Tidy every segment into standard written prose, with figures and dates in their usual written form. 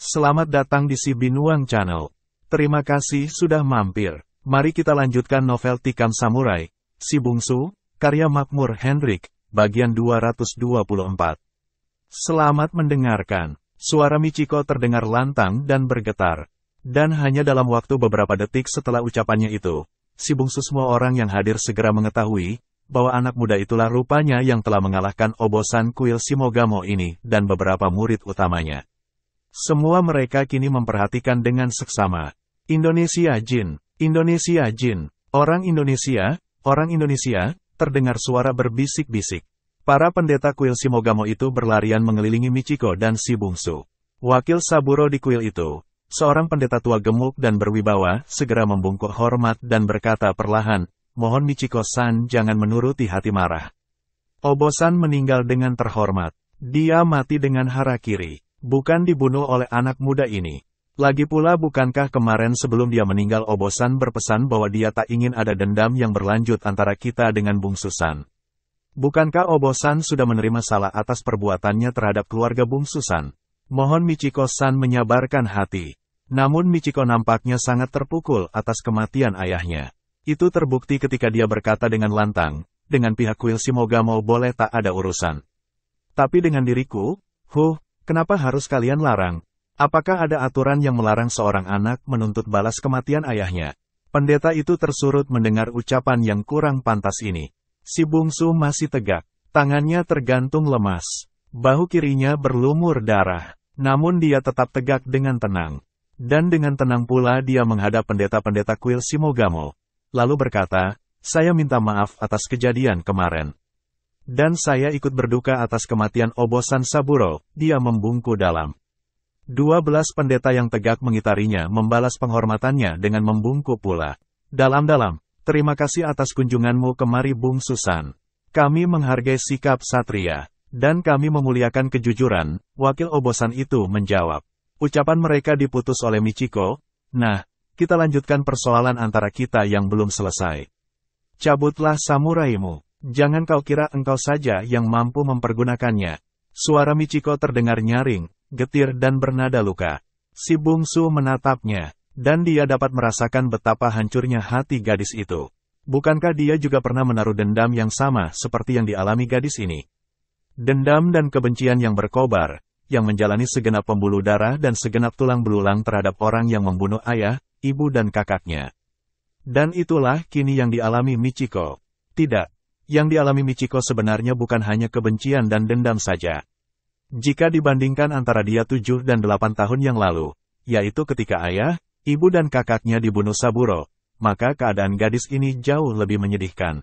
Selamat datang di Si Binuang Channel. Terima kasih sudah mampir. Mari kita lanjutkan novel Tikam Samurai, Si Bungsu, karya Makmur Hendrik, bagian 224. Selamat mendengarkan. Suara Michiko terdengar lantang dan bergetar. Dan hanya dalam waktu beberapa detik setelah ucapannya itu, si bungsu semua orang yang hadir segera mengetahui bahwa anak muda itulah rupanya yang telah mengalahkan Obosan kuil Shimogamo ini dan beberapa murid utamanya. Semua mereka kini memperhatikan dengan seksama. Indonesia Jin, Indonesia Jin, orang Indonesia, terdengar suara berbisik-bisik. Para pendeta kuil Shimogamo itu berlarian mengelilingi Michiko dan si bungsu. Wakil Saburo di kuil itu, seorang pendeta tua gemuk dan berwibawa, segera membungkuk hormat dan berkata perlahan, "Mohon Michiko-san jangan menuruti hati marah. Obosan meninggal dengan terhormat. Dia mati dengan harakiri, bukan dibunuh oleh anak muda ini. Lagi pula bukankah kemarin sebelum dia meninggal Obosan berpesan bahwa dia tak ingin ada dendam yang berlanjut antara kita dengan Bungsu-san? Bukankah Obosan sudah menerima salah atas perbuatannya terhadap keluarga Bungsu-san? Mohon Michiko-san menyabarkan hati." Namun Michiko nampaknya sangat terpukul atas kematian ayahnya. Itu terbukti ketika dia berkata dengan lantang, "Dengan pihak kuil Shimogamo boleh tak ada urusan. Tapi dengan diriku, kenapa harus kalian larang? Apakah ada aturan yang melarang seorang anak menuntut balas kematian ayahnya?" Pendeta itu tersurut mendengar ucapan yang kurang pantas ini. Si bungsu masih tegak, tangannya tergantung lemas, bahu kirinya berlumur darah. Namun dia tetap tegak dengan tenang. Dan dengan tenang pula dia menghadap pendeta-pendeta kuil Shimogamo. Lalu berkata, "Saya minta maaf atas kejadian kemarin. Dan saya ikut berduka atas kematian Obosan Saburo." Dia membungkuk dalam. 12 pendeta yang tegak mengitarinya membalas penghormatannya dengan membungkuk pula. "Dalam-dalam, terima kasih atas kunjunganmu kemari Bungsu-san. Kami menghargai sikap satria. Dan kami memuliakan kejujuran," wakil Obosan itu menjawab. Ucapan mereka diputus oleh Michiko. "Nah, kita lanjutkan persoalan antara kita yang belum selesai. Cabutlah samuraimu. Jangan kau kira engkau saja yang mampu mempergunakannya." Suara Michiko terdengar nyaring, getir dan bernada luka. Si bungsu menatapnya, dan dia dapat merasakan betapa hancurnya hati gadis itu. Bukankah dia juga pernah menaruh dendam yang sama seperti yang dialami gadis ini? Dendam dan kebencian yang berkobar, yang menjalani segenap pembuluh darah dan segenap tulang belulang terhadap orang yang membunuh ayah, ibu dan kakaknya. Dan itulah kini yang dialami Michiko. Tidak, yang dialami Michiko sebenarnya bukan hanya kebencian dan dendam saja. Jika dibandingkan antara dia 7 dan 8 tahun yang lalu, yaitu ketika ayah, ibu dan kakaknya dibunuh Saburo, maka keadaan gadis ini jauh lebih menyedihkan.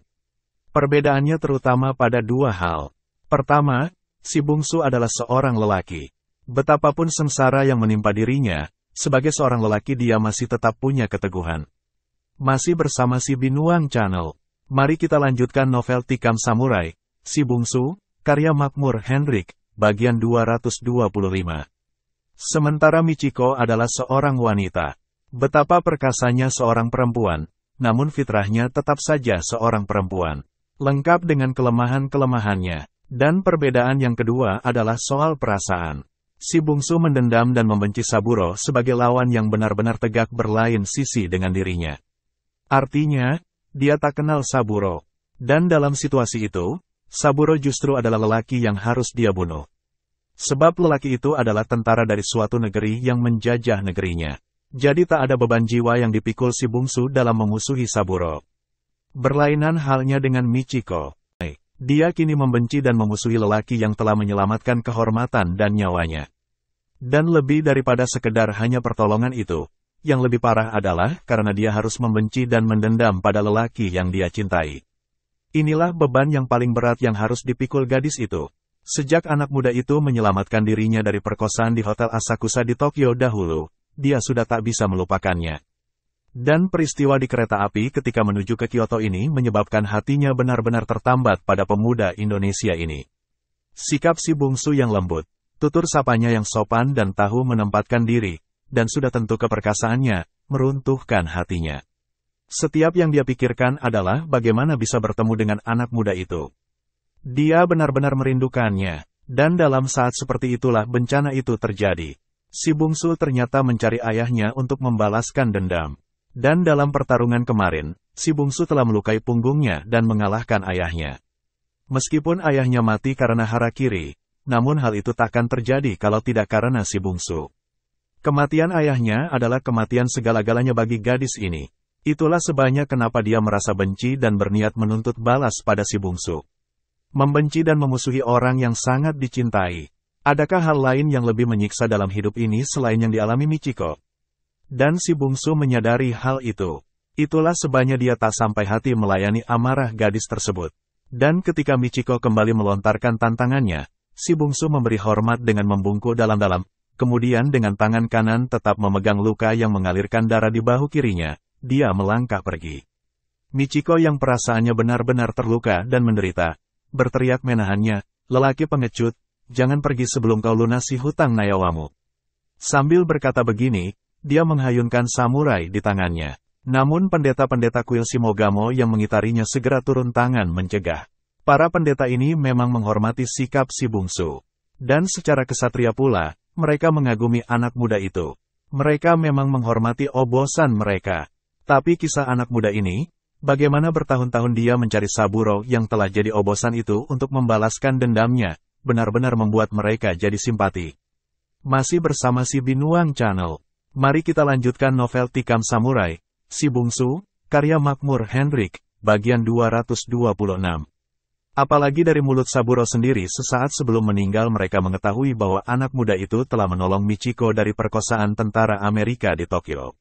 Perbedaannya terutama pada dua hal. Pertama, si bungsu adalah seorang lelaki. Betapapun sengsara yang menimpa dirinya, sebagai seorang lelaki dia masih tetap punya keteguhan. Masih bersama Si Binuang Channel. Mari kita lanjutkan novel Tikam Samurai, Si Bungsu, karya Makmur Hendrik, bagian 225. Sementara Michiko adalah seorang wanita. Betapa perkasanya seorang perempuan, namun fitrahnya tetap saja seorang perempuan. Lengkap dengan kelemahan-kelemahannya. Dan perbedaan yang kedua adalah soal perasaan. Si bungsu mendendam dan membenci Saburo sebagai lawan yang benar-benar tegak berlain sisi dengan dirinya. Artinya, dia tak kenal Saburo. Dan dalam situasi itu, Saburo justru adalah lelaki yang harus dia bunuh. Sebab lelaki itu adalah tentara dari suatu negeri yang menjajah negerinya. Jadi tak ada beban jiwa yang dipikul si bungsu dalam memusuhi Saburo. Berlainan halnya dengan Michiko. Dia kini membenci dan memusuhi lelaki yang telah menyelamatkan kehormatan dan nyawanya. Dan lebih daripada sekedar hanya pertolongan itu, yang lebih parah adalah karena dia harus membenci dan mendendam pada lelaki yang dia cintai. Inilah beban yang paling berat yang harus dipikul gadis itu. Sejak anak muda itu menyelamatkan dirinya dari perkosaan di Hotel Asakusa di Tokyo dahulu, dia sudah tak bisa melupakannya. Dan peristiwa di kereta api ketika menuju ke Kyoto ini menyebabkan hatinya benar-benar tertambat pada pemuda Indonesia ini. Sikap si bungsu yang lembut, tutur sapanya yang sopan dan tahu menempatkan diri, dan sudah tentu keperkasaannya, meruntuhkan hatinya. Setiap yang dia pikirkan adalah bagaimana bisa bertemu dengan anak muda itu. Dia benar-benar merindukannya, dan dalam saat seperti itulah bencana itu terjadi. Si bungsu ternyata mencari ayahnya untuk membalaskan dendam. Dan dalam pertarungan kemarin, si bungsu telah melukai punggungnya dan mengalahkan ayahnya. Meskipun ayahnya mati karena harakiri, namun hal itu takkan terjadi kalau tidak karena si bungsu. Kematian ayahnya adalah kematian segala-galanya bagi gadis ini. Itulah sebabnya kenapa dia merasa benci dan berniat menuntut balas pada si bungsu. Membenci dan memusuhi orang yang sangat dicintai. Adakah hal lain yang lebih menyiksa dalam hidup ini selain yang dialami Michiko? Dan si bungsu menyadari hal itu. Itulah sebabnya dia tak sampai hati melayani amarah gadis tersebut. Dan ketika Michiko kembali melontarkan tantangannya, si bungsu memberi hormat dengan membungkuk dalam-dalam, kemudian dengan tangan kanan tetap memegang luka yang mengalirkan darah di bahu kirinya, dia melangkah pergi. Michiko yang perasaannya benar-benar terluka dan menderita, berteriak menahannya, "Lelaki pengecut, jangan pergi sebelum kau lunasi hutang nayawamu." Sambil berkata begini, dia menghayunkan samurai di tangannya. Namun pendeta-pendeta kuil Shimogamo yang mengitarinya segera turun tangan mencegah. Para pendeta ini memang menghormati sikap si bungsu. Dan secara kesatria pula, mereka mengagumi anak muda itu. Mereka memang menghormati obosan mereka. Tapi kisah anak muda ini, bagaimana bertahun-tahun dia mencari Saburo yang telah jadi obosan itu untuk membalaskan dendamnya, benar-benar membuat mereka jadi simpati. Masih bersama si Binuang Channel. Mari kita lanjutkan novel Tikam Samurai, Si Bungsu, karya Makmur Hendrik, bagian 226. Apalagi dari mulut Saburo sendiri sesaat sebelum meninggal mereka mengetahui bahwa anak muda itu telah menolong Michiko dari perkosaan tentara Amerika di Tokyo.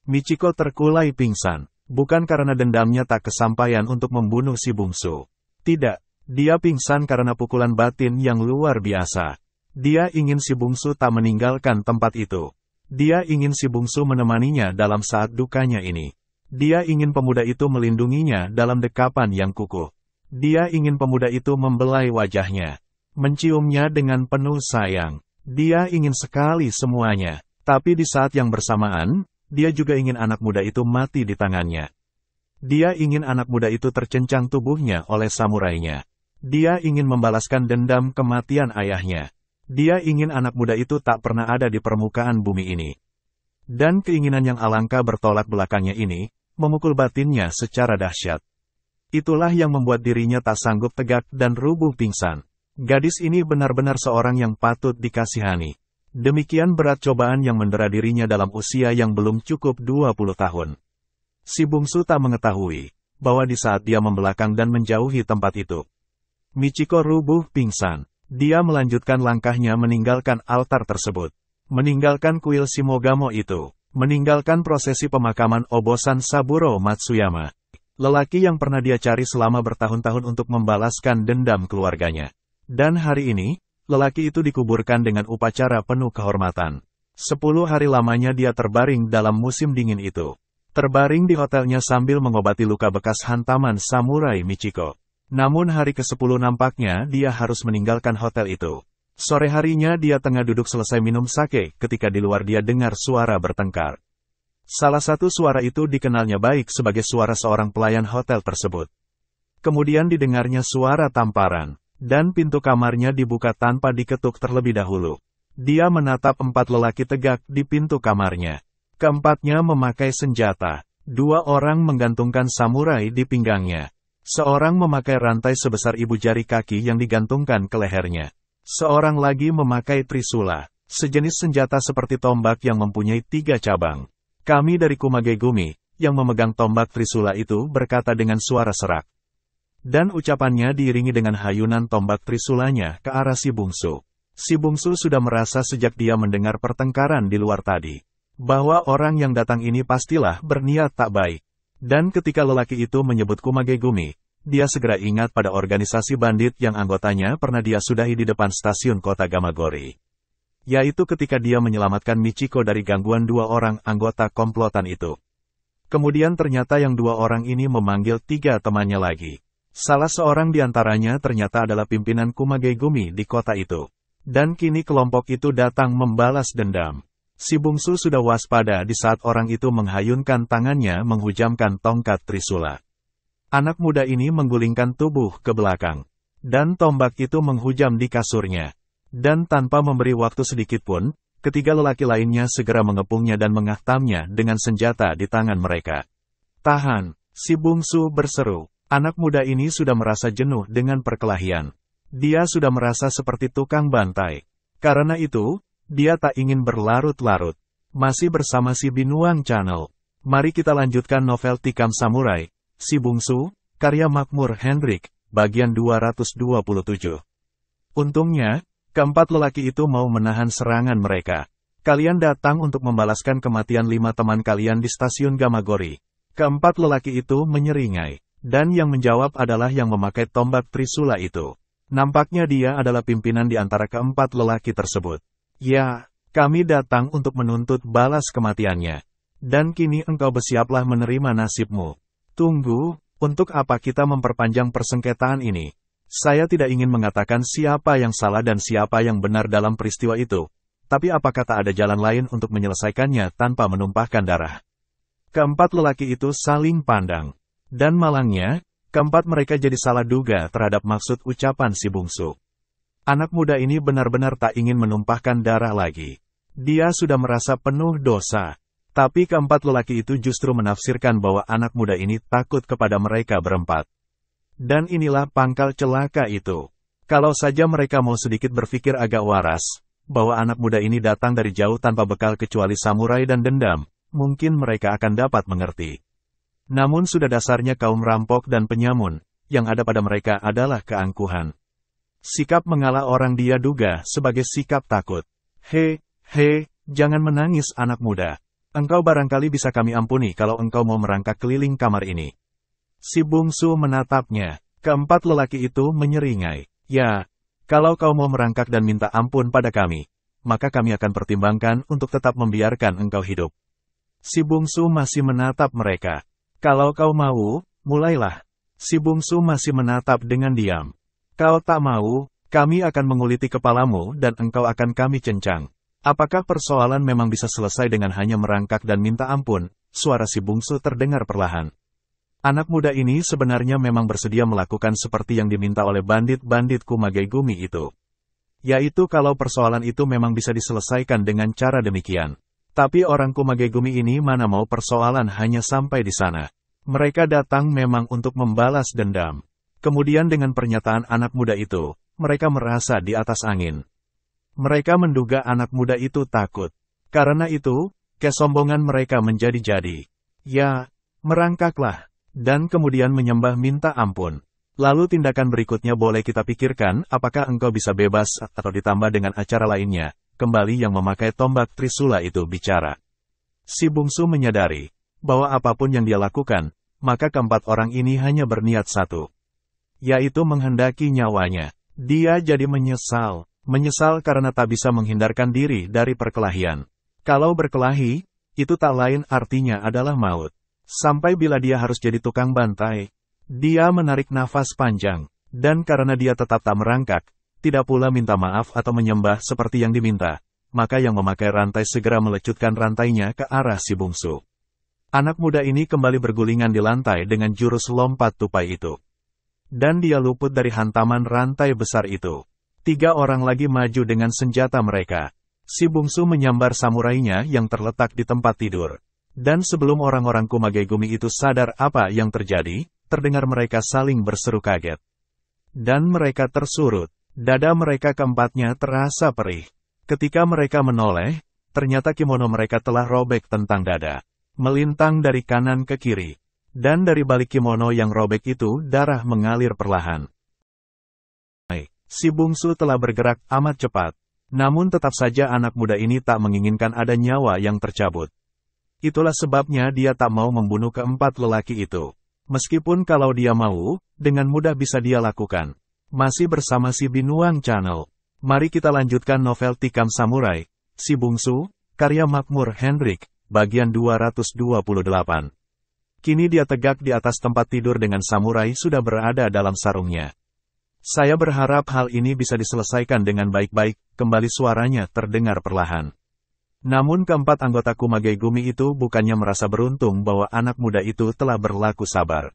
Michiko terkulai pingsan, bukan karena dendamnya tak kesampaian untuk membunuh si bungsu. Tidak, dia pingsan karena pukulan batin yang luar biasa. Dia ingin si bungsu tak meninggalkan tempat itu. Dia ingin si bungsu menemaninya dalam saat dukanya ini. Dia ingin pemuda itu melindunginya dalam dekapan yang kukuh. Dia ingin pemuda itu membelai wajahnya, menciumnya dengan penuh sayang. Dia ingin sekali semuanya. Tapi di saat yang bersamaan, dia juga ingin anak muda itu mati di tangannya. Dia ingin anak muda itu tercencang tubuhnya oleh samurainya. Dia ingin membalaskan dendam kematian ayahnya. Dia ingin anak muda itu tak pernah ada di permukaan bumi ini. Dan keinginan yang alangkah bertolak belakangnya ini, memukul batinnya secara dahsyat. Itulah yang membuat dirinya tak sanggup tegak dan rubuh pingsan. Gadis ini benar-benar seorang yang patut dikasihani. Demikian berat cobaan yang mendera dirinya dalam usia yang belum cukup 20 tahun. Si bungsu tak mengetahui, bahwa di saat dia membelakang dan menjauhi tempat itu, Michiko rubuh pingsan. Dia melanjutkan langkahnya meninggalkan altar tersebut. Meninggalkan kuil Shimogamo itu. Meninggalkan prosesi pemakaman obosan Saburo Matsuyama. Lelaki yang pernah dia cari selama bertahun-tahun untuk membalaskan dendam keluarganya. Dan hari ini, lelaki itu dikuburkan dengan upacara penuh kehormatan. 10 hari lamanya dia terbaring dalam musim dingin itu. Terbaring di hotelnya sambil mengobati luka bekas hantaman samurai Michiko. Namun hari ke-10 nampaknya dia harus meninggalkan hotel itu. Sore harinya dia tengah duduk selesai minum sake ketika di luar dia dengar suara bertengkar. Salah satu suara itu dikenalnya baik sebagai suara seorang pelayan hotel tersebut. Kemudian didengarnya suara tamparan, dan pintu kamarnya dibuka tanpa diketuk terlebih dahulu. Dia menatap 4 lelaki tegak di pintu kamarnya. Keempatnya memakai senjata. 2 orang menggantungkan samurai di pinggangnya. Seorang memakai rantai sebesar ibu jari kaki yang digantungkan ke lehernya. Seorang lagi memakai trisula, sejenis senjata seperti tombak yang mempunyai 3 cabang. Kami dari Kumagegumi, yang memegang tombak trisula itu berkata dengan suara serak. Dan ucapannya diiringi dengan hayunan tombak trisulanya ke arah si bungsu. Si bungsu sudah merasa sejak dia mendengar pertengkaran di luar tadi, bahwa orang yang datang ini pastilah berniat tak baik. Dan ketika lelaki itu menyebut Kumagegumi, dia segera ingat pada organisasi bandit yang anggotanya pernah dia sudahi di depan stasiun kota Gamagori. Yaitu ketika dia menyelamatkan Michiko dari gangguan 2 orang anggota komplotan itu. Kemudian ternyata yang 2 orang ini memanggil 3 temannya lagi. Salah seorang di antaranya ternyata adalah pimpinan Kumagegumi di kota itu. Dan kini kelompok itu datang membalas dendam. Si bungsu sudah waspada di saat orang itu menghayunkan tangannya menghujamkan tongkat trisula. Anak muda ini menggulingkan tubuh ke belakang. Dan tombak itu menghujam di kasurnya. Dan tanpa memberi waktu sedikit pun, Ketiga lelaki lainnya segera mengepungnya dan menghantamnya dengan senjata di tangan mereka. "Tahan!" si bungsu berseru. Anak muda ini sudah merasa jenuh dengan perkelahian. Dia sudah merasa seperti tukang bantai. Karena itu, dia tak ingin berlarut-larut. Masih bersama si Binuang Channel. Mari kita lanjutkan novel Tikam Samurai, Si Bungsu, karya Makmur Hendrik, bagian 227. Untungnya, keempat lelaki itu mau menahan serangan mereka. "Kalian datang untuk membalaskan kematian 5 teman kalian di stasiun Gamagori." Keempat lelaki itu menyeringai. Dan yang menjawab adalah yang memakai tombak Trisula itu. Nampaknya dia adalah pimpinan di antara keempat lelaki tersebut. "Ya, kami datang untuk menuntut balas kematiannya. Dan kini engkau bersiaplah menerima nasibmu." "Tunggu, untuk apa kita memperpanjang persengketaan ini? Saya tidak ingin mengatakan siapa yang salah dan siapa yang benar dalam peristiwa itu. Tapi apakah tak ada jalan lain untuk menyelesaikannya tanpa menumpahkan darah?" Keempat lelaki itu saling pandang. Dan malangnya, keempat mereka jadi salah duga terhadap maksud ucapan si bungsu. Anak muda ini benar-benar tak ingin menumpahkan darah lagi. Dia sudah merasa penuh dosa. Tapi keempat lelaki itu justru menafsirkan bahwa anak muda ini takut kepada mereka berempat. Dan inilah pangkal celaka itu. Kalau saja mereka mau sedikit berpikir agak waras, bahwa anak muda ini datang dari jauh tanpa bekal kecuali samurai dan dendam, mungkin mereka akan dapat mengerti. Namun sudah dasarnya kaum rampok dan penyamun, yang ada pada mereka adalah keangkuhan. Sikap mengalah orang dia duga sebagai sikap takut. He, jangan menangis anak muda. Engkau barangkali bisa kami ampuni kalau engkau mau merangkak keliling kamar ini. Si bungsu menatapnya. Keempat lelaki itu menyeringai. "Ya, kalau kau mau merangkak dan minta ampun pada kami, maka kami akan pertimbangkan untuk tetap membiarkan engkau hidup." Si bungsu masih menatap mereka. "Kalau kau mau, mulailah." Si bungsu masih menatap dengan diam. "Kau tak mau, kami akan menguliti kepalamu dan engkau akan kami cencang." "Apakah persoalan memang bisa selesai dengan hanya merangkak dan minta ampun?" Suara si bungsu terdengar perlahan. Anak muda ini sebenarnya memang bersedia melakukan seperti yang diminta oleh bandit-bandit Kumagegumi itu. Yaitu kalau persoalan itu memang bisa diselesaikan dengan cara demikian. Tapi orang Kumagegumi ini mana mau persoalan hanya sampai di sana. Mereka datang memang untuk membalas dendam. Kemudian dengan pernyataan anak muda itu, mereka merasa di atas angin. Mereka menduga anak muda itu takut. Karena itu, kesombongan mereka menjadi-jadi. "Ya, merangkaklah." Dan kemudian menyembah minta ampun. Lalu tindakan berikutnya boleh kita pikirkan apakah engkau bisa bebas atau ditambah dengan acara lainnya. Kembali yang memakai tombak Trisula itu bicara. Si bungsu menyadari bahwa apapun yang dia lakukan, maka keempat orang ini hanya berniat satu. Yaitu menghendaki nyawanya. Dia jadi menyesal. Menyesal karena tak bisa menghindarkan diri dari perkelahian. Kalau berkelahi, itu tak lain artinya adalah maut. Sampai bila dia harus jadi tukang bantai. Dia menarik nafas panjang. Dan karena dia tetap tak merangkak, tidak pula minta maaf atau menyembah seperti yang diminta, maka yang memakai rantai segera melecutkan rantainya ke arah si bungsu. Anak muda ini kembali bergulingan di lantai dengan jurus lompat tupai itu. Dan dia luput dari hantaman rantai besar itu. 3 orang lagi maju dengan senjata mereka. Si bungsu menyambar samurainya yang terletak di tempat tidur. Dan sebelum orang-orang Kumagegumi itu sadar apa yang terjadi, terdengar mereka saling berseru kaget. Dan mereka tersurut. Dada mereka keempatnya terasa perih. Ketika mereka menoleh, ternyata kimono mereka telah robek tentang dada. Melintang dari kanan ke kiri. Dan dari balik kimono yang robek itu, darah mengalir perlahan. Si bungsu telah bergerak amat cepat. Namun tetap saja anak muda ini tak menginginkan ada nyawa yang tercabut. Itulah sebabnya dia tak mau membunuh keempat lelaki itu. Meskipun kalau dia mau, dengan mudah bisa dia lakukan. Masih bersama si Binuang Channel. Mari kita lanjutkan novel Tikam Samurai, Si Bungsu, karya Makmur Hendrik, bagian 228. Kini dia tegak di atas tempat tidur dengan samurai sudah berada dalam sarungnya. "Saya berharap hal ini bisa diselesaikan dengan baik-baik," kembali suaranya terdengar perlahan. Namun keempat anggota Kumagegumi itu bukannya merasa beruntung bahwa anak muda itu telah berlaku sabar.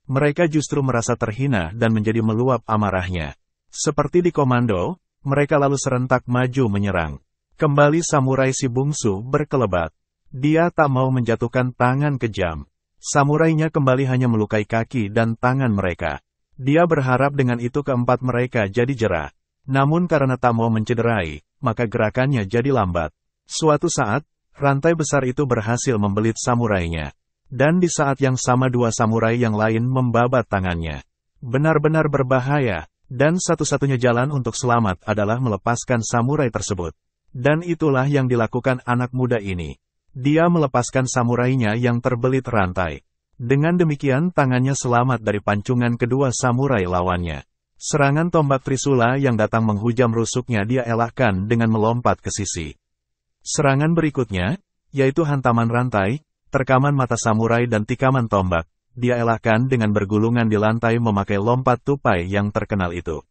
Mereka justru merasa terhina dan menjadi meluap amarahnya. Seperti di komando, mereka lalu serentak maju menyerang. Kembali samurai si bungsu berkelebat. Dia tak mau menjatuhkan tangan kejam. Samurainya kembali hanya melukai kaki dan tangan mereka. Dia berharap dengan itu keempat mereka jadi jerah. Namun karena tak mau mencederai, maka gerakannya jadi lambat. Suatu saat, rantai besar itu berhasil membelit samurainya. Dan di saat yang sama dua samurai yang lain membabat tangannya. Benar-benar berbahaya, dan satu-satunya jalan untuk selamat adalah melepaskan samurai tersebut. Dan itulah yang dilakukan anak muda ini. Dia melepaskan samurainya yang terbelit rantai. Dengan demikian tangannya selamat dari pancungan kedua samurai lawannya. Serangan tombak Trisula yang datang menghujam rusuknya dia elakkan dengan melompat ke sisi. Serangan berikutnya, yaitu hantaman rantai, terkaman mata samurai dan tikaman tombak, dia elakkan dengan bergulungan di lantai memakai lompat tupai yang terkenal itu.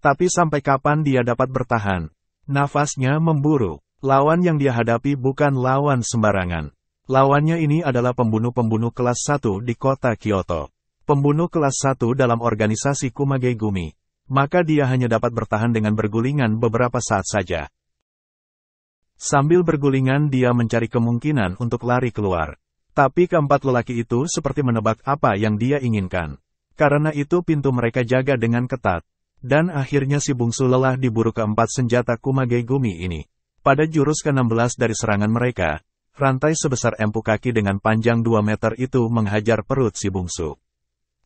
Tapi sampai kapan dia dapat bertahan? Nafasnya memburu. Lawan yang dia hadapi bukan lawan sembarangan. Lawannya ini adalah pembunuh-pembunuh kelas 1 di kota Kyoto. Pembunuh kelas 1 dalam organisasi Kumage Gumi. Maka dia hanya dapat bertahan dengan bergulingan beberapa saat saja. Sambil bergulingan dia mencari kemungkinan untuk lari keluar. Tapi keempat lelaki itu seperti menebak apa yang dia inginkan. Karena itu pintu mereka jaga dengan ketat. Dan akhirnya si bungsu lelah diburu keempat senjata Kumage Gumi ini. Pada jurus ke-16 dari serangan mereka, rantai sebesar empu kaki dengan panjang 2 meter itu menghajar perut si bungsu.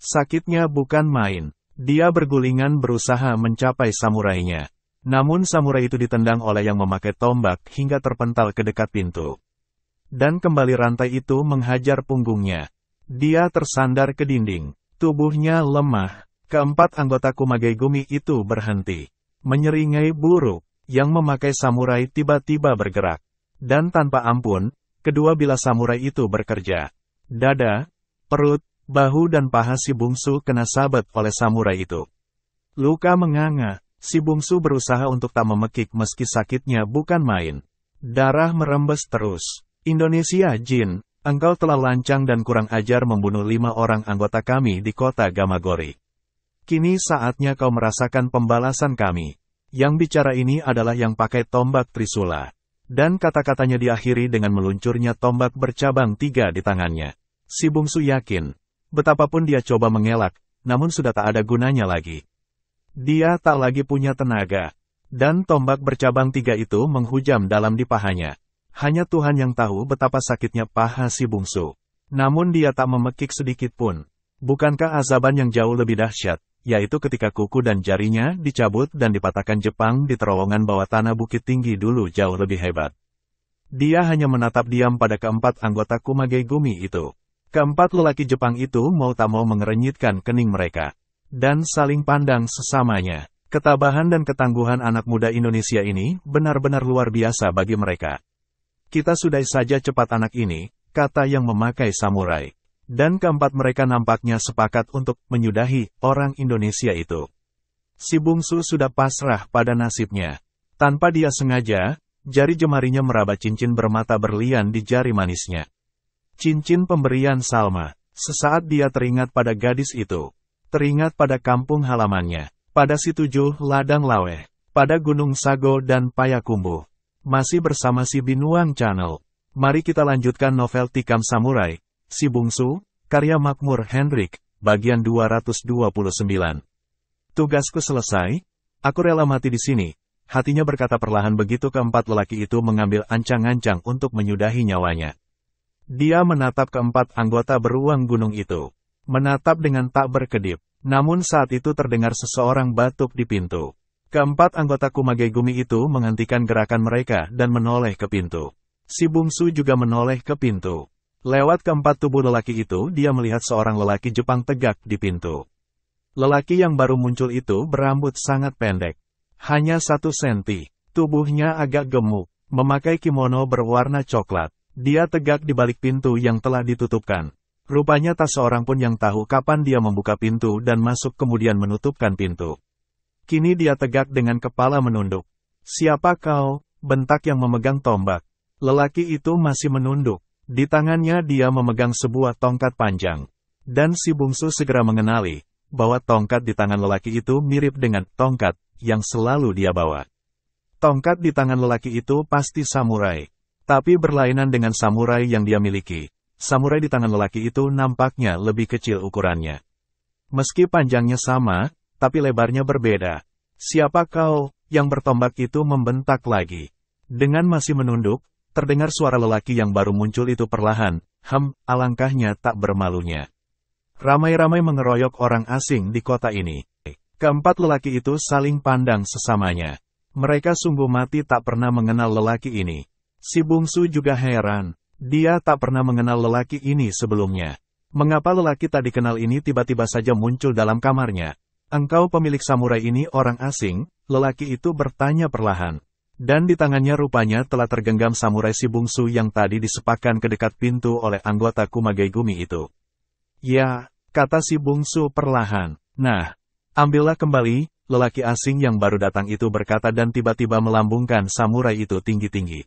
Sakitnya bukan main. Dia bergulingan berusaha mencapai samurainya. Namun samurai itu ditendang oleh yang memakai tombak hingga terpental ke dekat pintu. Dan kembali rantai itu menghajar punggungnya. Dia tersandar ke dinding. Tubuhnya lemah. Keempat anggota Kumage Gumi itu berhenti. Menyeringai buruk. Yang memakai samurai tiba-tiba bergerak. Dan tanpa ampun, kedua bilah samurai itu bekerja. Dada, perut, bahu dan paha si bungsu kena sabet oleh samurai itu. Luka menganga. Si bungsu berusaha untuk tak memekik meski sakitnya bukan main. Darah merembes terus. Indonesia Jin, engkau telah lancang dan kurang ajar membunuh 5 orang anggota kami di kota Gamagori. Kini saatnya kau merasakan pembalasan kami. Yang bicara ini adalah yang pakai tombak Trisula. Dan kata-katanya diakhiri dengan meluncurnya tombak bercabang 3 di tangannya. Si bungsu yakin, betapapun dia coba mengelak, namun sudah tak ada gunanya lagi. Dia tak lagi punya tenaga. Dan tombak bercabang 3 itu menghujam dalam di pahanya. Hanya Tuhan yang tahu betapa sakitnya paha si bungsu. Namun dia tak memekik sedikit pun. Bukankah azaban yang jauh lebih dahsyat, yaitu ketika kuku dan jarinya dicabut dan dipatahkan Jepang di terowongan bawah tanah bukit tinggi dulu jauh lebih hebat. Dia hanya menatap diam pada keempat anggota Kumage Gumi itu. Keempat lelaki Jepang itu mau tak mau mengerenyitkan kening mereka. Dan saling pandang sesamanya. Ketabahan dan ketangguhan anak muda Indonesia ini benar-benar luar biasa bagi mereka. Kita sudahi saja cepat anak ini, kata yang memakai samurai. Dan keempat mereka nampaknya sepakat untuk menyudahi orang Indonesia itu. Si bungsu sudah pasrah pada nasibnya. Tanpa dia sengaja, jari jemarinya meraba cincin bermata berlian di jari manisnya. Cincin pemberian Salma. Sesaat dia teringat pada gadis itu. Teringat pada kampung halamannya, pada si 7 ladang laweh, pada Gunung Sago dan Payakumbuh. Masih bersama si Binuang Channel. Mari kita lanjutkan novel Tikam Samurai, Si Bungsu, karya Makmur Hendrik, bagian 229. Tugasku selesai, aku rela mati di sini, hatinya berkata perlahan begitu keempat lelaki itu mengambil ancang-ancang untuk menyudahi nyawanya. Dia menatap keempat anggota beruang gunung itu. Menatap dengan tak berkedip. Namun saat itu terdengar seseorang batuk di pintu. Keempat anggota Kumage Gumi itu menghentikan gerakan mereka dan menoleh ke pintu. Si bungsu juga menoleh ke pintu. Lewat keempat tubuh lelaki itu dia melihat seorang lelaki Jepang tegak di pintu. Lelaki yang baru muncul itu berambut sangat pendek. Hanya 1 senti. Tubuhnya agak gemuk. Memakai kimono berwarna coklat. Dia tegak di balik pintu yang telah ditutupkan. Rupanya tak seorang pun yang tahu kapan dia membuka pintu dan masuk kemudian menutupkan pintu. Kini dia tegak dengan kepala menunduk. Siapa kau? Bentak yang memegang tombak. Lelaki itu masih menunduk. Di tangannya dia memegang sebuah tongkat panjang. Dan si bungsu segera mengenali bahwa tongkat di tangan lelaki itu mirip dengan tongkat yang selalu dia bawa. Tongkat di tangan lelaki itu pasti samurai. Tapi berlainan dengan samurai yang dia miliki. Samurai di tangan lelaki itu nampaknya lebih kecil ukurannya. Meski panjangnya sama, tapi lebarnya berbeda. Siapa kau? Yang bertombak itu membentak lagi. Dengan masih menunduk, terdengar suara lelaki yang baru muncul itu perlahan. Alangkahnya tak bermalunya. Ramai-ramai mengeroyok orang asing di kota ini. Keempat lelaki itu saling pandang sesamanya. Mereka sungguh mati tak pernah mengenal lelaki ini. Si bungsu juga heran. Dia tak pernah mengenal lelaki ini sebelumnya. Mengapa lelaki tak dikenal ini tiba-tiba saja muncul dalam kamarnya? Engkau pemilik samurai ini orang asing? Lelaki itu bertanya perlahan. Dan di tangannya rupanya telah tergenggam samurai si bungsu yang tadi disepakkan ke dekat pintu oleh anggota Kumagai-gumi itu. Ya, kata si bungsu perlahan. Nah, ambillah kembali, lelaki asing yang baru datang itu berkata dan tiba-tiba melambungkan samurai itu tinggi-tinggi.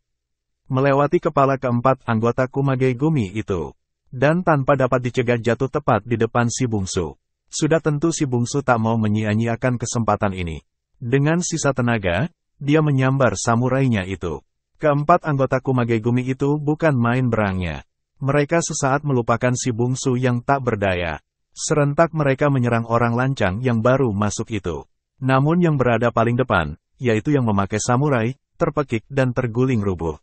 Melewati kepala keempat anggota Kumagai-gumi itu. Dan tanpa dapat dicegah jatuh tepat di depan si bungsu. Sudah tentu si bungsu tak mau menyia-nyiakan kesempatan ini. Dengan sisa tenaga, dia menyambar samurainya itu. Keempat anggota Kumagai-gumi itu bukan main berangnya. Mereka sesaat melupakan si bungsu yang tak berdaya. Serentak mereka menyerang orang lancang yang baru masuk itu. Namun yang berada paling depan, yaitu yang memakai samurai, terpekik dan terguling rubuh.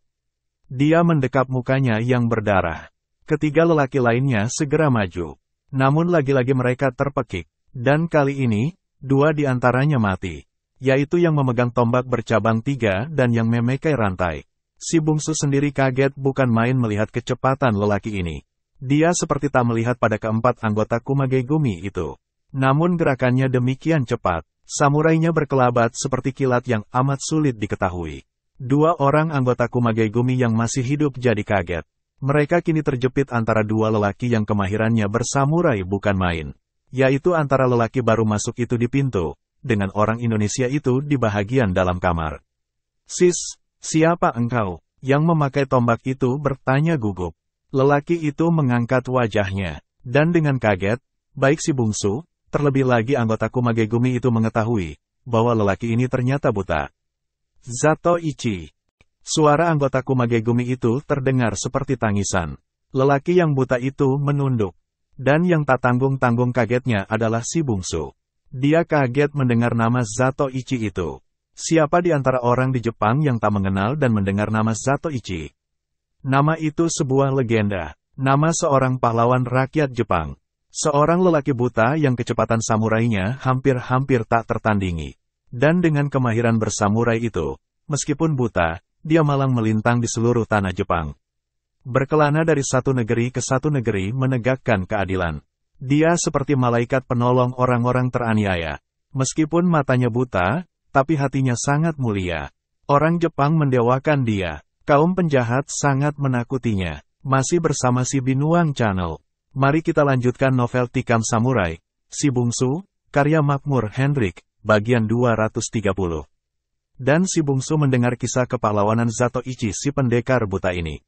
Dia mendekap mukanya yang berdarah. Ketiga lelaki lainnya segera maju. Namun lagi-lagi mereka terpekik. Dan kali ini, dua di antaranya mati. Yaitu yang memegang tombak bercabang 3 dan yang memakai rantai. Si bungsu sendiri kaget bukan main melihat kecepatan lelaki ini. Dia seperti tak melihat pada keempat anggota Kumagai-gumi itu. Namun gerakannya demikian cepat. Samurainya berkelabat seperti kilat yang amat sulit diketahui. Dua orang anggota Kumagai-gumi yang masih hidup jadi kaget. Mereka kini terjepit antara dua lelaki yang kemahirannya bersamurai bukan main. Yaitu antara lelaki baru masuk itu di pintu, dengan orang Indonesia itu di bahagian dalam kamar. Sis, siapa engkau? Yang memakai tombak itu bertanya gugup. Lelaki itu mengangkat wajahnya. Dan dengan kaget, baik si bungsu, terlebih lagi anggota Kumagai-gumi itu mengetahui, bahwa lelaki ini ternyata buta. Zatoichi. Suara anggota Kumagai-gumi itu terdengar seperti tangisan. Lelaki yang buta itu menunduk. Dan yang tak tanggung-tanggung kagetnya adalah si bungsu. Dia kaget mendengar nama Zatoichi itu. Siapa di antara orang di Jepang yang tak mengenal dan mendengar nama Zatoichi? Nama itu sebuah legenda. Nama seorang pahlawan rakyat Jepang. Seorang lelaki buta yang kecepatan samurainya hampir-hampir tak tertandingi. Dan dengan kemahiran bersamurai itu, meskipun buta, dia malang melintang di seluruh tanah Jepang. Berkelana dari satu negeri ke satu negeri menegakkan keadilan. Dia seperti malaikat penolong orang-orang teraniaya. Meskipun matanya buta, tapi hatinya sangat mulia. Orang Jepang mendewakan dia. Kaum penjahat sangat menakutinya. Masih bersama si Binuang Channel. Mari kita lanjutkan novel Tikam Samurai, Si Bungsu, karya Makmur Hendrik, bagian 230. Dan si bungsu mendengar kisah kepahlawanan Zatoichi si pendekar buta ini.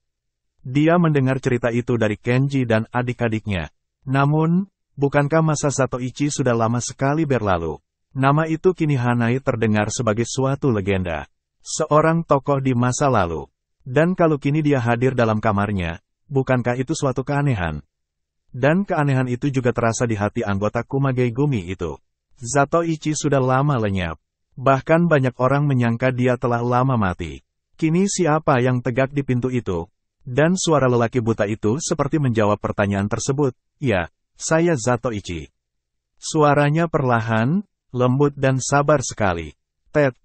Dia mendengar cerita itu dari Kenji dan adik-adiknya. Namun, bukankah masa Zatoichi sudah lama sekali berlalu? Nama itu kini Hanai terdengar sebagai suatu legenda. Seorang tokoh di masa lalu. Dan kalau kini dia hadir dalam kamarnya, bukankah itu suatu keanehan? Dan keanehan itu juga terasa di hati anggota Kumagai-gumi itu. Zatoichi sudah lama lenyap. Bahkan banyak orang menyangka dia telah lama mati. Kini siapa yang tegak di pintu itu? Dan suara lelaki buta itu seperti menjawab pertanyaan tersebut. Ya, saya Zatoichi. Suaranya perlahan, lembut dan sabar sekali. Tet,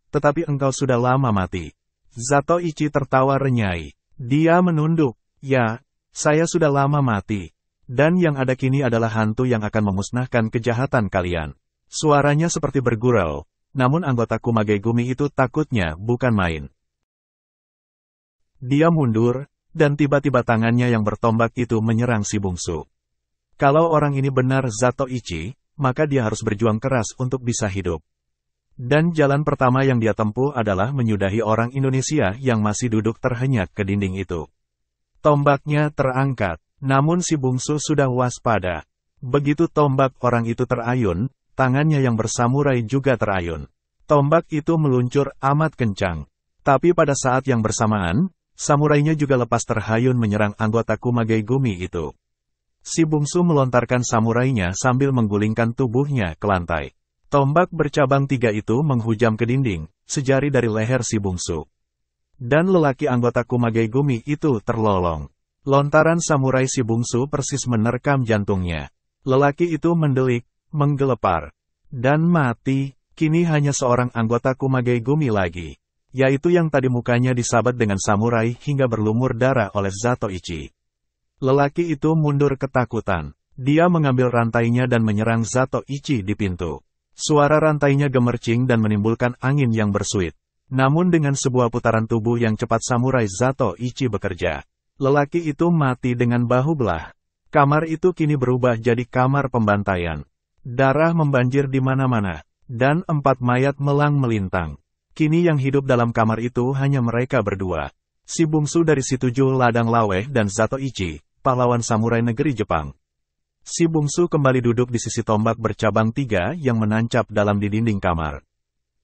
tetapi engkau sudah lama mati. Zatoichi tertawa renyai. Dia menunduk. Ya, saya sudah lama mati. Dan yang ada kini adalah hantu yang akan memusnahkan kejahatan kalian. Suaranya seperti bergurau, namun anggota Kumagai-gumi itu takutnya bukan main. Dia mundur, dan tiba-tiba tangannya yang bertombak itu menyerang si bungsu. Kalau orang ini benar Zatoichi, maka dia harus berjuang keras untuk bisa hidup. Dan jalan pertama yang dia tempuh adalah menyudahi orang Indonesia yang masih duduk terhenyak ke dinding itu. Tombaknya terangkat, namun si bungsu sudah waspada. Begitu tombak orang itu terayun, tangannya yang bersamurai juga terayun. Tombak itu meluncur amat kencang. Tapi pada saat yang bersamaan, samurainya juga lepas terhayun menyerang anggota Kumagai Gumi itu. Si bungsu melontarkan samurainya sambil menggulingkan tubuhnya ke lantai. Tombak bercabang 3 itu menghujam ke dinding, sejari dari leher si bungsu. Dan lelaki anggota Kumagai Gumi itu terlolong. Lontaran samurai si bungsu persis menerkam jantungnya. Lelaki itu mendelik, menggelepar, dan mati. Kini hanya seorang anggota Kumagai Gumi lagi, yaitu yang tadi mukanya disabat dengan samurai hingga berlumur darah oleh Zatoichi. Lelaki itu mundur ketakutan. Dia mengambil rantainya dan menyerang Zatoichi di pintu. Suara rantainya gemercing dan menimbulkan angin yang bersuit. Namun dengan sebuah putaran tubuh yang cepat samurai Zatoichi bekerja. Lelaki itu mati dengan bahu belah. Kamar itu kini berubah jadi kamar pembantaian. Darah membanjir di mana-mana. Dan 4 mayat melang melintang. Kini yang hidup dalam kamar itu hanya mereka berdua. Si bungsu dari si 7 ladang laweh dan Zatoichi, pahlawan samurai negeri Jepang. Si bungsu kembali duduk di sisi tombak bercabang 3 yang menancap dalam di dinding kamar.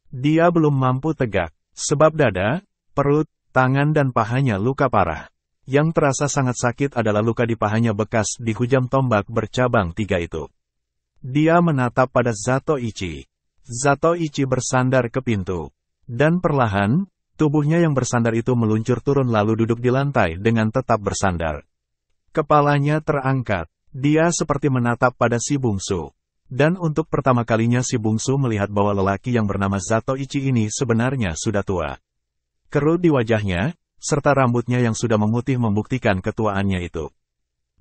Dia belum mampu tegak, sebab dada, perut, tangan dan pahanya luka parah. Yang terasa sangat sakit adalah luka di pahanya bekas dihujam tombak bercabang 3 itu. Dia menatap pada Zatoichi. Zatoichi bersandar ke pintu. Dan perlahan, tubuhnya yang bersandar itu meluncur turun lalu duduk di lantai dengan tetap bersandar. Kepalanya terangkat. Dia seperti menatap pada si bungsu. Dan untuk pertama kalinya si bungsu melihat bahwa lelaki yang bernama Zatoichi ini sebenarnya sudah tua. Kerut di wajahnya, serta rambutnya yang sudah memutih membuktikan ketuaannya itu.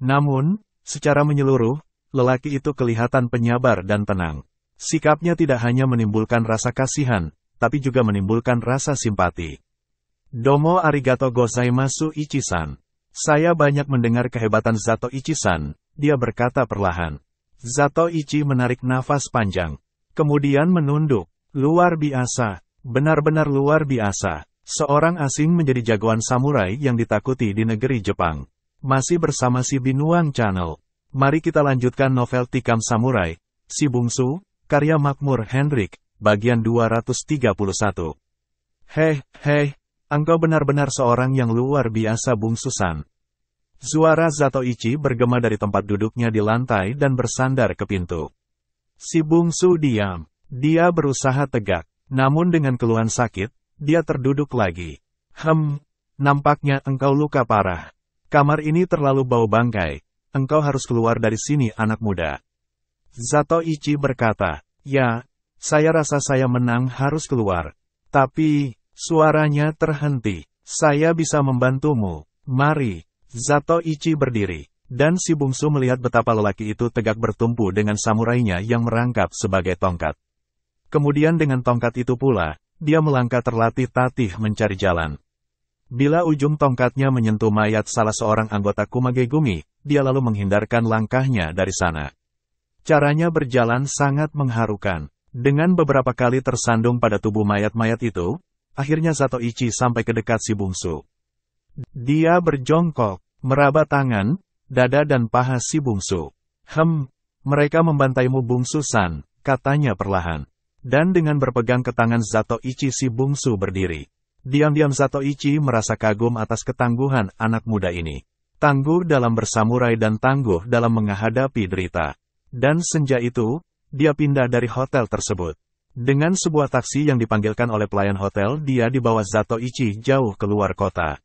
Namun, secara menyeluruh, lelaki itu kelihatan penyabar dan tenang. Sikapnya tidak hanya menimbulkan rasa kasihan, tapi juga menimbulkan rasa simpati. Domo arigato gozaimasu Ichi-san. Saya banyak mendengar kehebatan Zatoichi-san, dia berkata perlahan. Zatoichi menarik nafas panjang. Kemudian menunduk. Luar biasa. Benar-benar luar biasa. Seorang asing menjadi jagoan samurai yang ditakuti di negeri Jepang. Masih bersama si Binuang Channel. Mari kita lanjutkan novel Tikam Samurai, Si Bungsu, karya Makmur Hendrik, bagian 231. Hei, engkau benar-benar seorang yang luar biasa bungsu-san. Suara Zatoichi bergema dari tempat duduknya di lantai dan bersandar ke pintu. Si bungsu diam. Dia berusaha tegak, namun dengan keluhan sakit, dia terduduk lagi. Nampaknya engkau luka parah. Kamar ini terlalu bau bangkai. Engkau harus keluar dari sini, anak muda. Zatoichi berkata, ya, saya rasa saya menang harus keluar. Tapi, suaranya terhenti. Saya bisa membantumu. Mari. Zatoichi berdiri. Dan si bungsu melihat betapa lelaki itu tegak bertumpu dengan samurainya yang merangkap sebagai tongkat. Kemudian dengan tongkat itu pula, dia melangkah terlatih-tatih mencari jalan. Bila ujung tongkatnya menyentuh mayat salah seorang anggota Kumagai Gumi, dia lalu menghindarkan langkahnya dari sana. Caranya berjalan sangat mengharukan. Dengan beberapa kali tersandung pada tubuh mayat-mayat itu, akhirnya Zatoichi sampai ke dekat si bungsu. Dia berjongkok, meraba tangan, dada dan paha si bungsu. Mereka membantaimu bungsu-san, katanya perlahan. Dan dengan berpegang ke tangan Zatoichi si bungsu berdiri. Diam-diam Zatoichi merasa kagum atas ketangguhan anak muda ini. Tangguh dalam bersamurai dan tangguh dalam menghadapi derita. Dan senja itu, dia pindah dari hotel tersebut. Dengan sebuah taksi yang dipanggilkan oleh pelayan hotel, dia dibawa Zatoichi jauh keluar kota.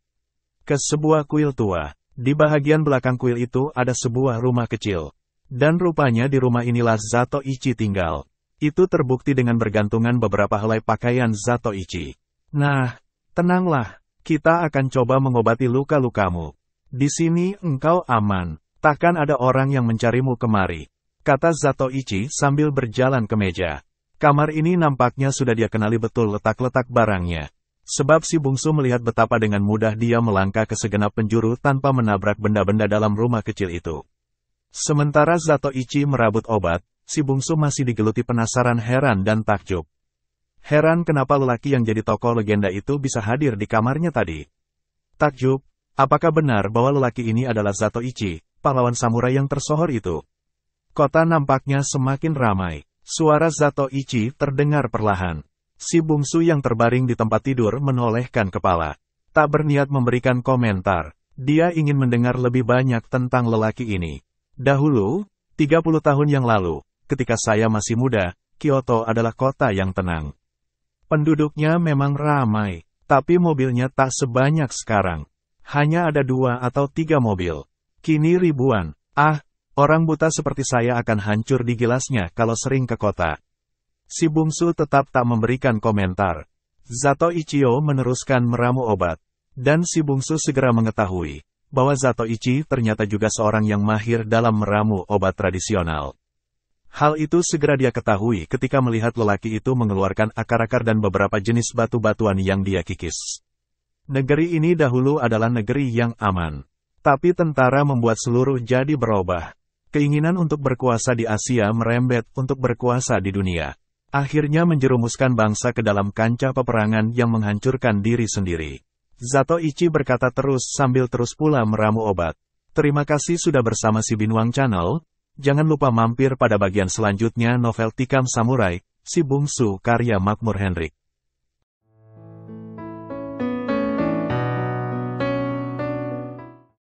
Ke sebuah kuil tua. Di bahagian belakang kuil itu ada sebuah rumah kecil. Dan rupanya di rumah inilah Zatoichi tinggal. Itu terbukti dengan bergantungan beberapa helai pakaian Zatoichi. Nah, tenanglah, kita akan coba mengobati luka-lukamu. Di sini engkau aman, takkan ada orang yang mencarimu kemari, kata Zatoichi sambil berjalan ke meja. Kamar ini nampaknya sudah dia kenali betul letak-letak barangnya. Sebab si bungsu melihat betapa dengan mudah dia melangkah ke segenap penjuru tanpa menabrak benda-benda dalam rumah kecil itu. Sementara Zatoichi merabut obat, si bungsu masih digeluti penasaran, heran dan takjub. Heran kenapa lelaki yang jadi tokoh legenda itu bisa hadir di kamarnya tadi. Takjub, apakah benar bahwa lelaki ini adalah Zatoichi, pahlawan samurai yang tersohor itu? Kota nampaknya semakin ramai. Suara Zatoichi terdengar perlahan. Si bungsu yang terbaring di tempat tidur menolehkan kepala. Tak berniat memberikan komentar. Dia ingin mendengar lebih banyak tentang lelaki ini. Dahulu, 30 tahun yang lalu, ketika saya masih muda, Kyoto adalah kota yang tenang. Penduduknya memang ramai, tapi mobilnya tak sebanyak sekarang. Hanya ada 2 atau 3 mobil. Kini ribuan. Orang buta seperti saya akan hancur digilasnya kalau sering ke kota. Si bungsu tetap tak memberikan komentar. Zatoichio meneruskan meramu obat. Dan si bungsu segera mengetahui bahwa Zatoichi ternyata juga seorang yang mahir dalam meramu obat tradisional. Hal itu segera dia ketahui ketika melihat lelaki itu mengeluarkan akar-akar dan beberapa jenis batu-batuan yang dia kikis. Negeri ini dahulu adalah negeri yang aman. Tapi tentara membuat seluruh jadi berubah. Keinginan untuk berkuasa di Asia merembet untuk berkuasa di dunia. Akhirnya menjerumuskan bangsa ke dalam kancah peperangan yang menghancurkan diri sendiri. Zatoichi berkata terus sambil terus pula meramu obat. Terima kasih sudah bersama si Binuang Channel. Jangan lupa mampir pada bagian selanjutnya novel Tikam Samurai, Si Bungsu karya Makmur Henrik.